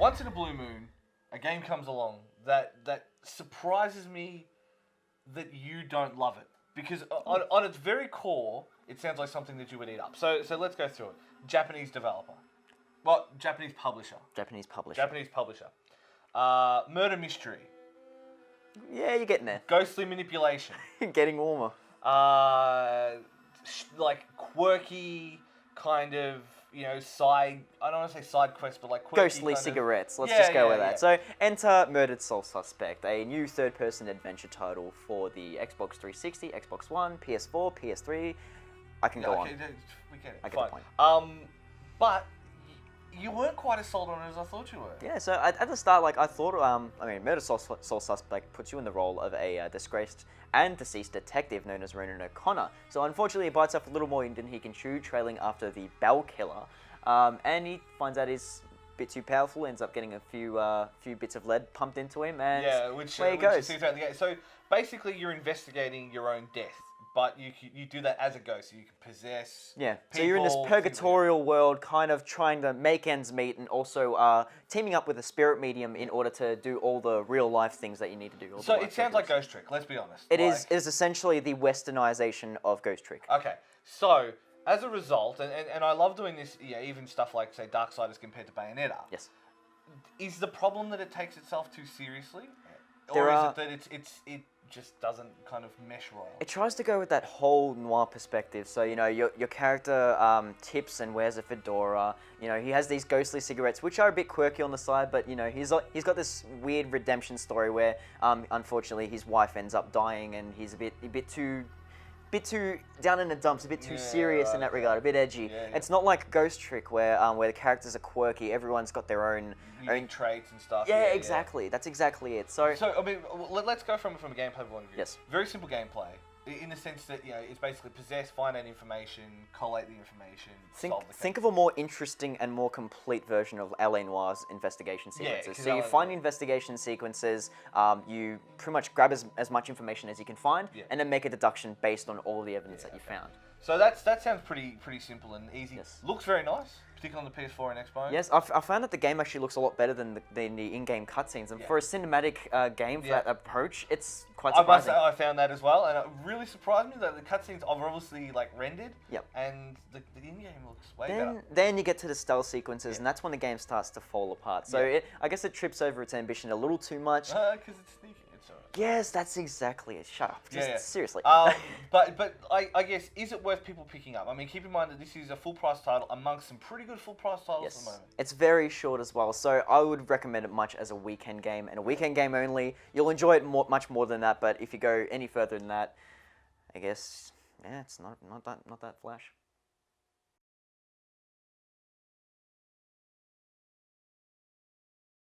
once in a blue moon, a game comes along that surprises me that you don't love it. Because on its very core, it sounds like something that you would eat up. So let's go through it. Japanese developer. Well, Japanese publisher. Murder mystery. Yeah, you're getting there. Ghostly manipulation. Getting warmer. Like quirky kind of, side, I don't want to say side quest, but like quirky Ghostly kind cigarettes. of, Let's just go with that. Yeah. So, enter Murdered Soul Suspect, a new third-person adventure title for the Xbox 360, Xbox One, PS4, PS3. I can go on. We get it. I get Fine. the point. But you weren't quite as sold on it as I thought you were. Yeah, so at the start, I thought, Murdered Soul Suspect puts you in the role of a disgraced and deceased detective known as Ronan O'Connor. So unfortunately, he bites off a little more than he can chew, trailing after the Bell Killer. And he finds out he's a bit too powerful, ends up getting a few bits of lead pumped into him, and which he goes. seems out the gate. So basically, you're investigating your own death. But you do that as a ghost, so you can possess people, so you're in this purgatorial world, kind of trying to make ends meet, and also teaming up with a spirit medium in order to do all the real-life things that you need to do. So it sounds like Ghost Trick, let's be honest. It is essentially the westernization of Ghost Trick. Okay, so as a result, and I love doing this, even stuff like, say, Darksiders compared to Bayonetta. Yes. Is the problem that it takes itself too seriously? Or is it that it just doesn't kind of mesh right? It tries to go with that whole noir perspective. So, your character tips and wears a fedora. He has these ghostly cigarettes, which are a bit quirky on the side, but, he's got this weird redemption story where, unfortunately, his wife ends up dying, and he's a bit too down in the dumps, a bit too serious in that regard, a bit edgy. It's not like Ghost Trick where the characters are quirky. Everyone's got their own traits and stuff. Yeah, exactly. That's exactly it. So I mean, let's go from a gameplay point of view. Yes. Very simple gameplay. In the sense that, it's basically possess, find out information, collate the information, solve the case. Think of a more interesting and more complete version of LA Noir's investigation sequences. So you find investigation sequences, you pretty much grab as much information as you can find, and then make a deduction based on all the evidence that you found. So that sounds pretty simple and easy. Yes. Looks very nice, particularly on the PS4 and Xbox. Yes, I found that the game actually looks a lot better than the in-game cutscenes, and for a cinematic game, for that approach, it's quite surprising. I found that as well, and it really surprised me that the cutscenes are obviously rendered. Yep. And the in-game looks way better. Then you get to the stealth sequences, and that's when the game starts to fall apart. So I guess it trips over its ambition a little too much. Because it's sneaky. It's alright. Yes, that's exactly it. Shut up. Seriously. But I guess, is it worth people picking up? I mean, keep in mind that this is a full price title amongst some pretty good full price titles at the moment. It's very short as well, so I would recommend it much as a weekend game, and a weekend game only. You'll enjoy it much more than that, but if you go any further than that, I guess, it's not that flash.